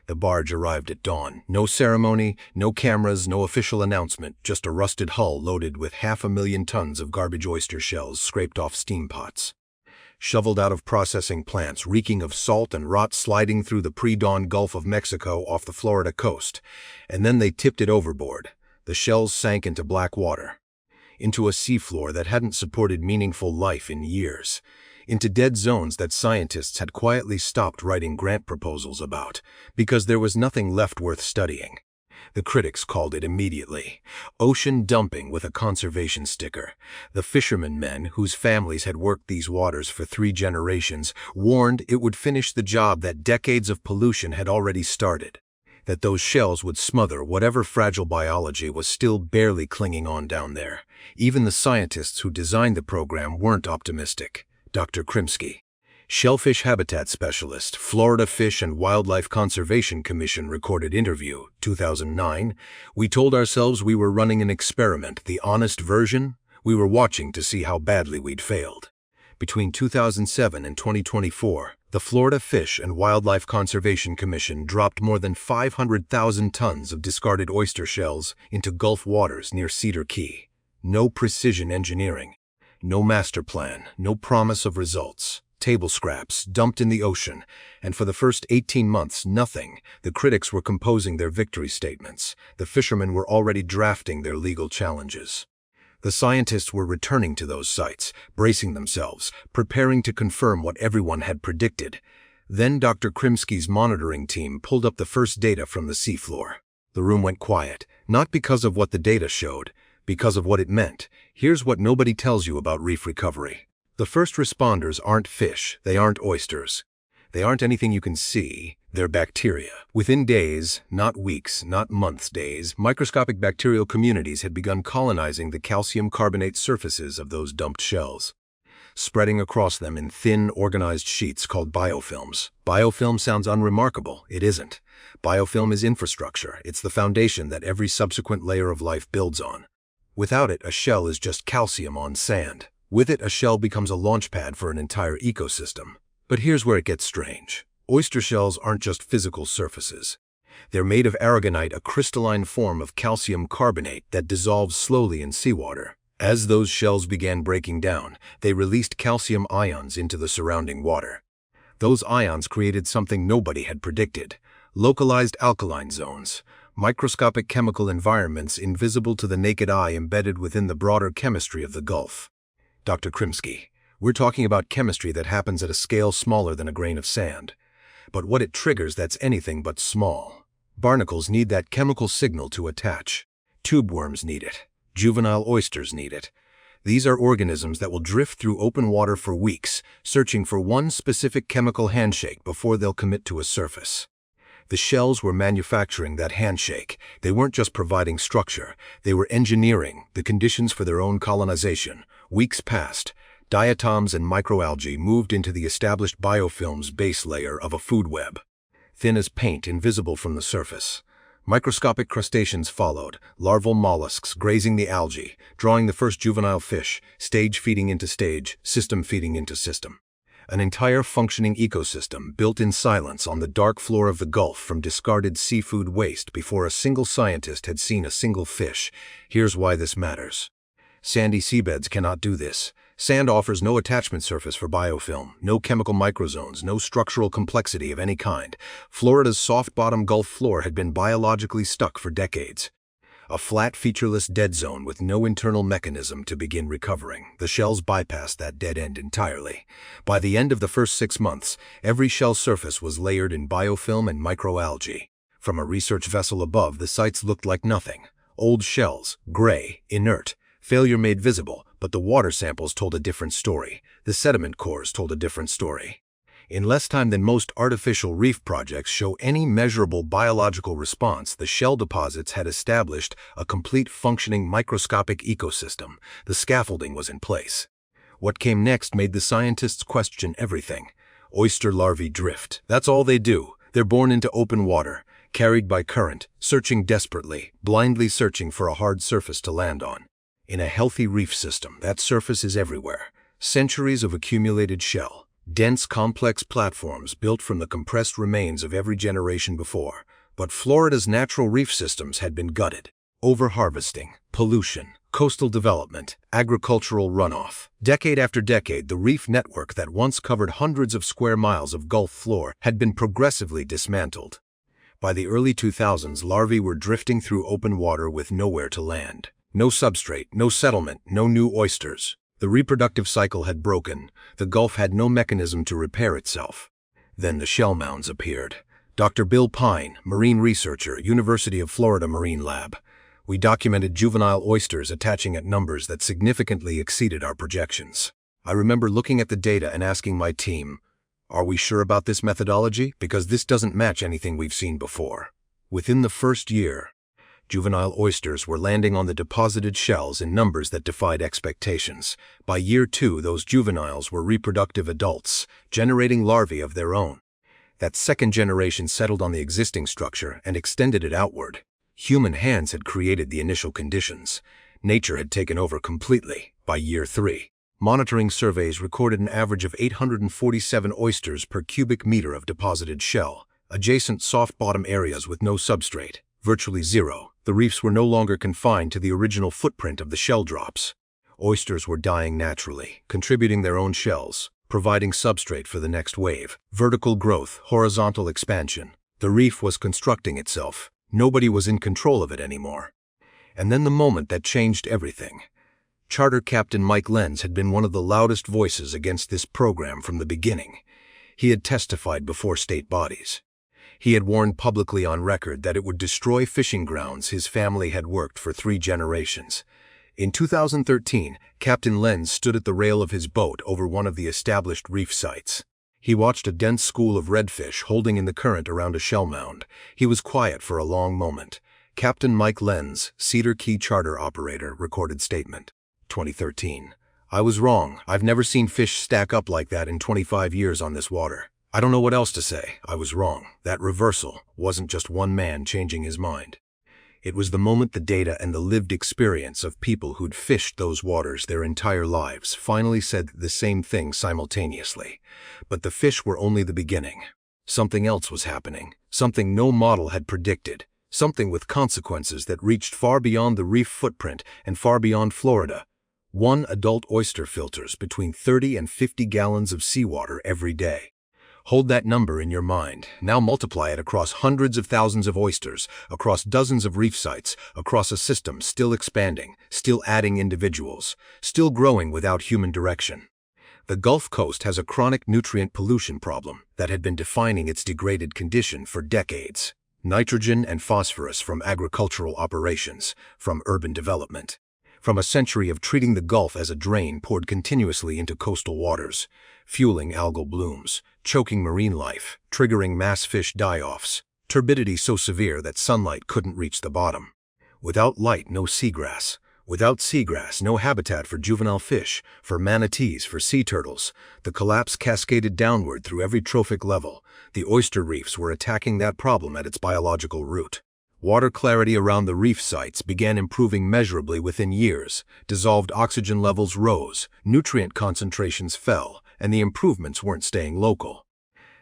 The barge arrived at dawn. No ceremony, no cameras, no official announcement, just a rusted hull loaded with 500,000 tons of garbage oyster shells scraped off steam pots. Shoveled out of processing plants, reeking of salt and rot sliding through the pre-dawn Gulf of Mexico off the Florida coast. And then they tipped it overboard. The shells sank into black water. Into a seafloor that hadn't supported meaningful life in years. Into dead zones that scientists had quietly stopped writing grant proposals about, because there was nothing left worth studying. The critics called it immediately ocean dumping with a conservation sticker. The fishermen men, whose families had worked these waters for 3 generations, warned it would finish the job that decades of pollution had already started. That those shells would smother whatever fragile biology was still barely clinging on down there. Even the scientists who designed the program weren't optimistic. Dr. Krimsky, shellfish habitat specialist, Florida Fish and Wildlife Conservation Commission recorded interview, 2009. We told ourselves we were running an experiment, the honest version. We were watching to see how badly we'd failed. Between 2007 and 2024, the Florida Fish and Wildlife Conservation Commission dropped more than 500,000 tons of discarded oyster shells into Gulf waters near Cedar Key. No precision engineering. No master plan, no promise of results. Table scraps dumped in the ocean, and for the first 18 months, nothing. The critics were composing their victory statements. The fishermen were already drafting their legal challenges. The scientists were returning to those sites, bracing themselves, preparing to confirm what everyone had predicted. Then Dr. Krimsky's monitoring team pulled up the first data from the seafloor. The room went quiet, not because of what the data showed, because of what it meant. Here's what nobody tells you about reef recovery. The first responders aren't fish, they aren't oysters. They aren't anything you can see, they're bacteria. Within days, not weeks, not months, days, microscopic bacterial communities had begun colonizing the calcium carbonate surfaces of those dumped shells, spreading across them in thin, organized sheets called biofilms. Biofilm sounds unremarkable. It isn't. Biofilm is infrastructure. It's the foundation that every subsequent layer of life builds on. Without it, a shell is just calcium on sand. With it, a shell becomes a launchpad for an entire ecosystem. But here's where it gets strange. Oyster shells aren't just physical surfaces. They're made of aragonite, a crystalline form of calcium carbonate that dissolves slowly in seawater. As those shells began breaking down, they released calcium ions into the surrounding water. Those ions created something nobody had predicted: localized alkaline zones. Microscopic chemical environments invisible to the naked eye embedded within the broader chemistry of the Gulf. Dr. Krimsky, we're talking about chemistry that happens at a scale smaller than a grain of sand. But what it triggers, that's anything but small. Barnacles need that chemical signal to attach. Tube worms need it. Juvenile oysters need it. These are organisms that will drift through open water for weeks, searching for one specific chemical handshake before they'll commit to a surface. The shells were manufacturing that handshake. They weren't just providing structure. They were engineering the conditions for their own colonization. Weeks passed. Diatoms and microalgae moved into the established biofilm's base layer of a food web. Thin as paint, invisible from the surface. Microscopic crustaceans followed, larval mollusks grazing the algae, drawing the first juvenile fish, stage feeding into stage, system feeding into system. An entire functioning ecosystem built in silence on the dark floor of the Gulf from discarded seafood waste before a single scientist had seen a single fish. Here's why this matters. Sandy seabeds cannot do this. Sand offers no attachment surface for biofilm, no chemical microzones, no structural complexity of any kind. Florida's soft-bottom Gulf floor had been biologically stuck for decades. A flat, featureless dead zone with no internal mechanism to begin recovering. The shells bypassed that dead end entirely. By the end of the first 6 months, every shell surface was layered in biofilm and microalgae. From a research vessel above, the sites looked like nothing. Old shells, gray, inert. Failure made visible, but the water samples told a different story. The sediment cores told a different story. In less time than most artificial reef projects show any measurable biological response, the shell deposits had established a complete functioning microscopic ecosystem. The scaffolding was in place. What came next made the scientists question everything. Oyster larvae drift. That's all they do. They're born into open water, carried by current, searching desperately, blindly searching for a hard surface to land on. In a healthy reef system, that surface is everywhere. Centuries of accumulated shell. Dense, complex platforms built from the compressed remains of every generation before. But Florida's natural reef systems had been gutted. Overharvesting, pollution, coastal development, agricultural runoff. Decade after decade, the reef network that once covered hundreds of square miles of Gulf floor had been progressively dismantled. By the early 2000s, larvae were drifting through open water with nowhere to land. No substrate, no settlement, no new oysters. The reproductive cycle had broken. The Gulf had no mechanism to repair itself. Then the shell mounds appeared. Dr. Bill Pine, marine researcher, University of Florida Marine Lab. We documented juvenile oysters attaching at numbers that significantly exceeded our projections. I remember looking at the data and asking my team, "Are we sure about this methodology? Because this doesn't match anything we've seen before." Within the first year, juvenile oysters were landing on the deposited shells in numbers that defied expectations. By year 2, those juveniles were reproductive adults, generating larvae of their own. That second generation settled on the existing structure and extended it outward. Human hands had created the initial conditions. Nature had taken over completely. By year 3, monitoring surveys recorded an average of 847 oysters per cubic meter of deposited shell. Adjacent soft bottom areas with no substrate, virtually zero. The reefs were no longer confined to the original footprint of the shell drops. Oysters were dying naturally, contributing their own shells, providing substrate for the next wave. Vertical growth, horizontal expansion. The reef was constructing itself. Nobody was in control of it anymore. And then the moment that changed everything. Charter Captain Mike Lenz had been one of the loudest voices against this program from the beginning. He had testified before state bodies. He had warned publicly on record that it would destroy fishing grounds his family had worked for 3 generations. In 2013, Captain Lenz stood at the rail of his boat over one of the established reef sites. He watched a dense school of redfish holding in the current around a shell mound. He was quiet for a long moment. Captain Mike Lenz, Cedar Key charter operator, recorded statement. 2013. "I was wrong. I've never seen fish stack up like that in 25 years on this water. I don't know what else to say. I was wrong. That reversal wasn't just one man changing his mind. It was the moment the data and the lived experience of people who'd fished those waters their entire lives finally said the same thing simultaneously. But the fish were only the beginning. Something else was happening, something no model had predicted, something with consequences that reached far beyond the reef footprint and far beyond Florida. 1 adult oyster filters between 30 and 50 gallons of seawater every day. Hold that number in your mind. Now multiply it across hundreds of thousands of oysters, across dozens of reef sites, across a system still expanding, still adding individuals, still growing without human direction. The Gulf Coast has a chronic nutrient pollution problem that had been defining its degraded condition for decades. Nitrogen and phosphorus from agricultural operations, from urban development. From a century of treating the Gulf as a drain poured continuously into coastal waters, fueling algal blooms, choking marine life, triggering mass fish die-offs, turbidity so severe that sunlight couldn't reach the bottom. Without light, no seagrass. Without seagrass, no habitat for juvenile fish, for manatees, for sea turtles. The collapse cascaded downward through every trophic level. The oyster reefs were attacking that problem at its biological root. Water clarity around the reef sites began improving measurably within years. Dissolved oxygen levels rose, nutrient concentrations fell, and the improvements weren't staying local.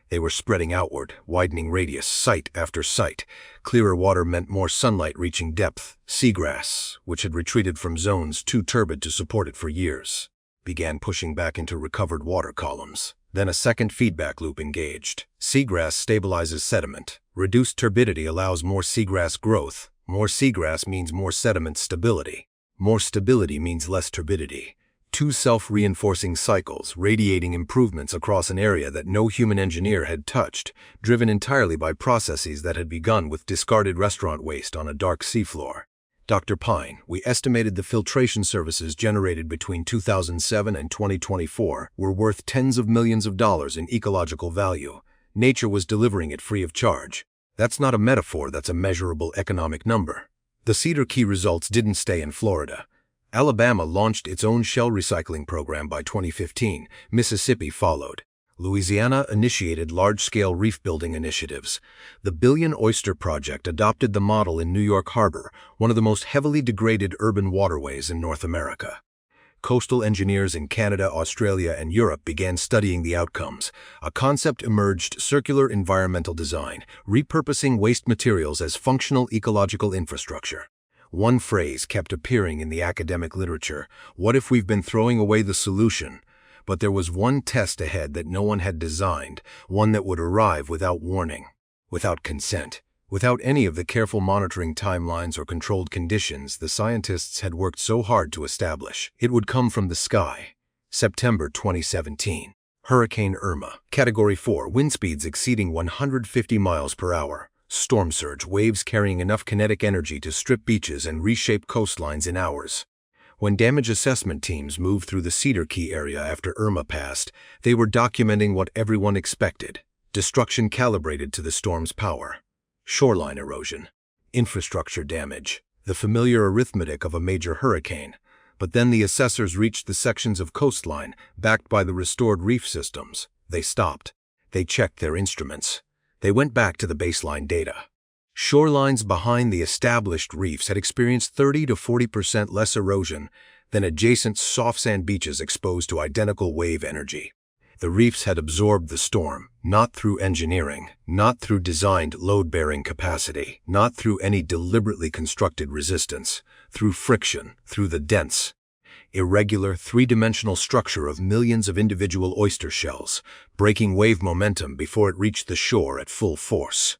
They were spreading outward, widening radius, site after site. Clearer water meant more sunlight reaching depth. Seagrass, which had retreated from zones too turbid to support it for years, began pushing back into recovered water columns. Then a second feedback loop engaged. Seagrass stabilizes sediment. Reduced turbidity allows more seagrass growth. More seagrass means more sediment stability. More stability means less turbidity. 2 self-reinforcing cycles, radiating improvements across an area that no human engineer had touched, driven entirely by processes that had begun with discarded restaurant waste on a dark seafloor. Dr. Pine, we estimated the filtration services generated between 2007 and 2024 were worth tens of millions of dollars in ecological value. Nature was delivering it free of charge. That's not a metaphor, that's a measurable economic number. The Cedar Key results didn't stay in Florida. Alabama launched its own shell recycling program by 2015. Mississippi followed. Louisiana initiated large-scale reef-building initiatives. The Billion Oyster Project adopted the model in New York Harbor, one of the most heavily degraded urban waterways in North America. Coastal engineers in Canada, Australia, and Europe began studying the outcomes. A concept emerged: circular environmental design, repurposing waste materials as functional ecological infrastructure. One phrase kept appearing in the academic literature: what if we've been throwing away the solution? But there was one test ahead that no one had designed, one that would arrive without warning, without consent. Without any of the careful monitoring timelines or controlled conditions the scientists had worked so hard to establish. It would come from the sky. September 2017. Hurricane Irma. Category 4, wind speeds exceeding 150 miles per hour. Storm surge, waves carrying enough kinetic energy to strip beaches and reshape coastlines in hours. When damage assessment teams moved through the Cedar Key area after Irma passed, they were documenting what everyone expected: destruction calibrated to the storm's power. Shoreline erosion, infrastructure damage, the familiar arithmetic of a major hurricane. But then the assessors reached the sections of coastline backed by the restored reef systems. They stopped. They checked their instruments. They went back to the baseline data. Shorelines behind the established reefs had experienced 30 to 40% less erosion than adjacent soft sand beaches exposed to identical wave energy. The reefs had absorbed the storm, not through engineering, not through designed load-bearing capacity, not through any deliberately constructed resistance, through friction, through the dense, irregular, three-dimensional structure of millions of individual oyster shells, breaking wave momentum before it reached the shore at full force.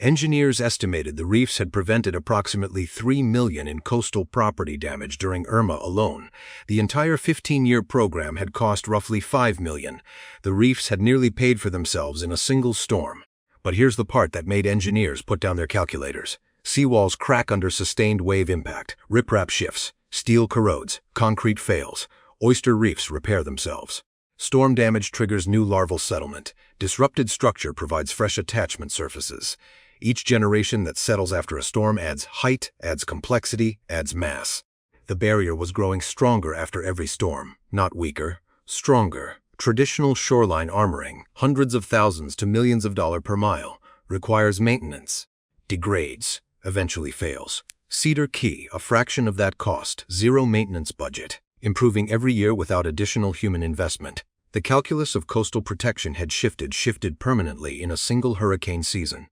Engineers estimated the reefs had prevented approximately $3 million in coastal property damage during Irma alone. The entire 15-year program had cost roughly $5 million. The reefs had nearly paid for themselves in a single storm. But here's the part that made engineers put down their calculators. Seawalls crack under sustained wave impact, riprap shifts, steel corrodes, concrete fails, oyster reefs repair themselves. Storm damage triggers new larval settlement. Disrupted structure provides fresh attachment surfaces. Each generation that settles after a storm adds height, adds complexity, adds mass. The barrier was growing stronger after every storm, not weaker, stronger. Traditional shoreline armoring, hundreds of thousands to millions of dollars per mile, requires maintenance, degrades, eventually fails. Cedar Key, a fraction of that cost, zero maintenance budget, improving every year without additional human investment. The calculus of coastal protection had shifted permanently in a single hurricane season.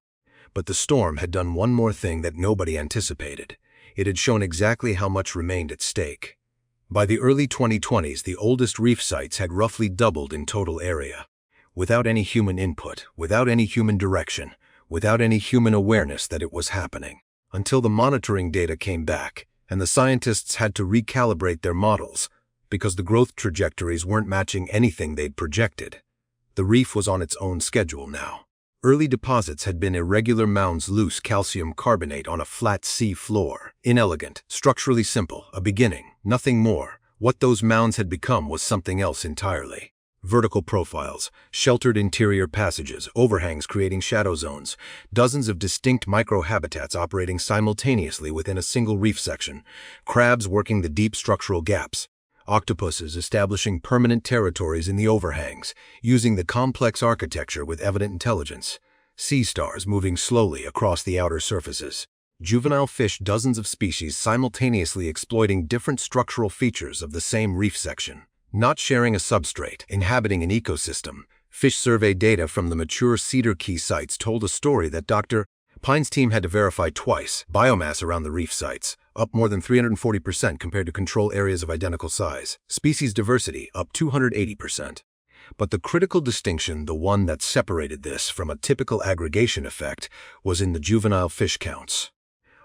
But the storm had done one more thing that nobody anticipated. It had shown exactly how much remained at stake. By the early 2020s, the oldest reef sites had roughly doubled in total area. Without any human input, without any human direction, without any human awareness that it was happening. Until the monitoring data came back, and the scientists had to recalibrate their models, because the growth trajectories weren't matching anything they'd projected. The reef was on its own schedule now. Early deposits had been irregular mounds, loose calcium carbonate on a flat sea floor. Inelegant, structurally simple, a beginning, nothing more. What those mounds had become was something else entirely. Vertical profiles, sheltered interior passages, overhangs creating shadow zones, dozens of distinct microhabitats operating simultaneously within a single reef section, crabs working the deep structural gaps, octopuses establishing permanent territories in the overhangs, using the complex architecture with evident intelligence, sea stars moving slowly across the outer surfaces, juvenile fish, dozens of species simultaneously exploiting different structural features of the same reef section, not sharing a substrate, inhabiting an ecosystem. Fish survey data from the mature Cedar Key sites told a story that Dr. Pine's team had to verify twice. Biomass around the reef sites, up more than 340% compared to control areas of identical size. Species diversity, up 280%. But the critical distinction, the one that separated this from a typical aggregation effect, was in the juvenile fish counts.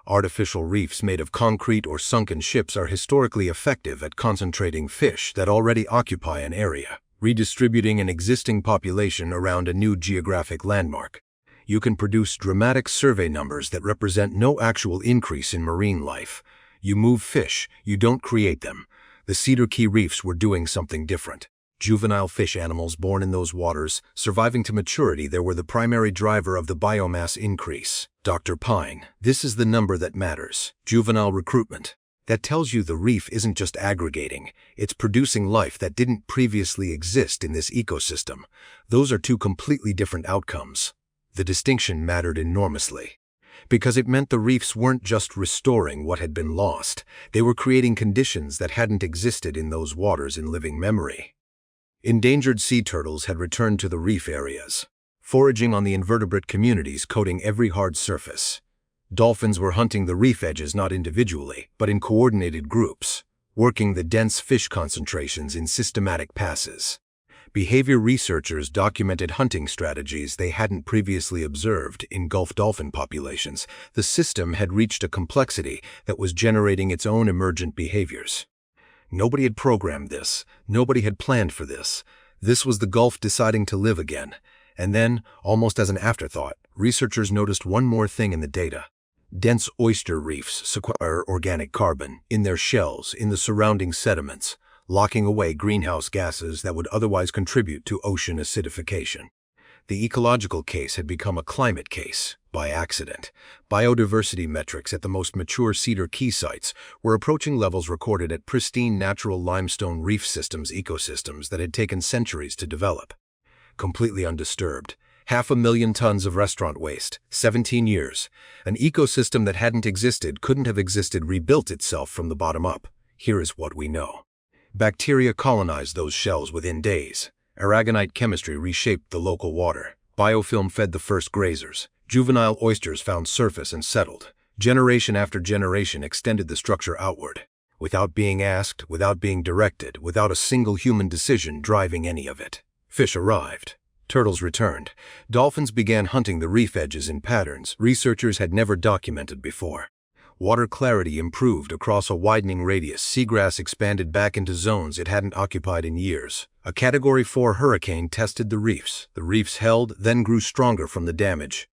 Artificial reefs made of concrete or sunken ships are historically effective at concentrating fish that already occupy an area, redistributing an existing population around a new geographic landmark. You can produce dramatic survey numbers that represent no actual increase in marine life. You move fish, you don't create them. The Cedar Key reefs were doing something different. Juvenile fish animals born in those waters, surviving to maturity, they were the primary driver of the biomass increase. Dr. Pine, this is the number that matters. Juvenile recruitment. That tells you the reef isn't just aggregating, it's producing life that didn't previously exist in this ecosystem. Those are two completely different outcomes. The distinction mattered enormously. Because it meant the reefs weren't just restoring what had been lost, they were creating conditions that hadn't existed in those waters in living memory. Endangered sea turtles had returned to the reef areas, foraging on the invertebrate communities coating every hard surface. Dolphins were hunting the reef edges not individually, but in coordinated groups, working the dense fish concentrations in systematic passes. Behavior researchers documented hunting strategies they hadn't previously observed in Gulf dolphin populations. The system had reached a complexity that was generating its own emergent behaviors. Nobody had programmed this. Nobody had planned for this. This was the Gulf deciding to live again. And then, almost as an afterthought, researchers noticed one more thing in the data. Dense oyster reefs sequester organic carbon in their shells, in the surrounding sediments, locking away greenhouse gases that would otherwise contribute to ocean acidification. The ecological case had become a climate case, by accident. Biodiversity metrics at the most mature Cedar Key sites were approaching levels recorded at pristine natural limestone reef systems ecosystems that had taken centuries to develop. Completely undisturbed. 500,000 tons of restaurant waste, 17 years. An ecosystem that hadn't existed, couldn't have existed, rebuilt itself from the bottom up. Here is what we know. Bacteria colonized those shells within days. Aragonite chemistry reshaped the local water. Biofilm fed the first grazers. Juvenile oysters found surface and settled. Generation after generation extended the structure outward. Without being asked, without being directed, without a single human decision driving any of it. Fish arrived. Turtles returned. Dolphins began hunting the reef edges in patterns researchers had never documented before. Water clarity improved across a widening radius. Seagrass expanded back into zones it hadn't occupied in years. A Category 4 hurricane tested the reefs. The reefs held, then grew stronger from the damage.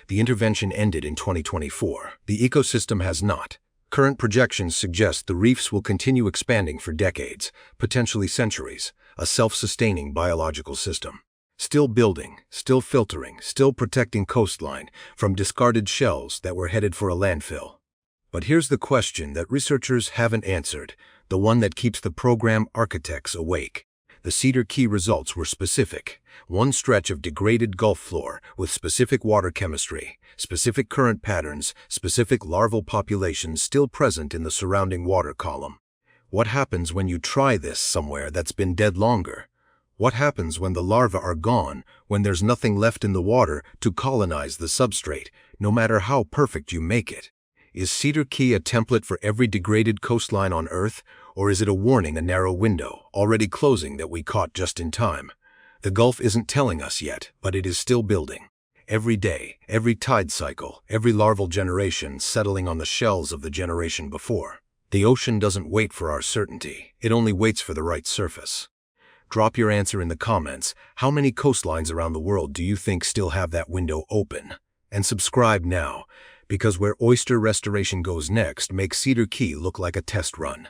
The intervention ended in 2024. The ecosystem has not. Current projections suggest the reefs will continue expanding for decades, potentially centuries, a self-sustaining biological system. Still building, still filtering, still protecting coastline from discarded shells that were headed for a landfill. But here's the question that researchers haven't answered, the one that keeps the program architects awake. The Cedar Key results were specific. One stretch of degraded Gulf floor with specific water chemistry, specific current patterns, specific larval populations still present in the surrounding water column. What happens when you try this somewhere that's been dead longer? What happens when the larvae are gone, when there's nothing left in the water to colonize the substrate, no matter how perfect you make it? Is Cedar Key a template for every degraded coastline on Earth, or is it a warning, a narrow window, already closing that we caught just in time? The Gulf isn't telling us yet, but it is still building. Every day, every tide cycle, every larval generation settling on the shells of the generation before. The ocean doesn't wait for our certainty, it only waits for the right surface. Drop your answer in the comments. How many coastlines around the world do you think still have that window open? And subscribe now, because where oyster restoration goes next makes Cedar Key look like a test run.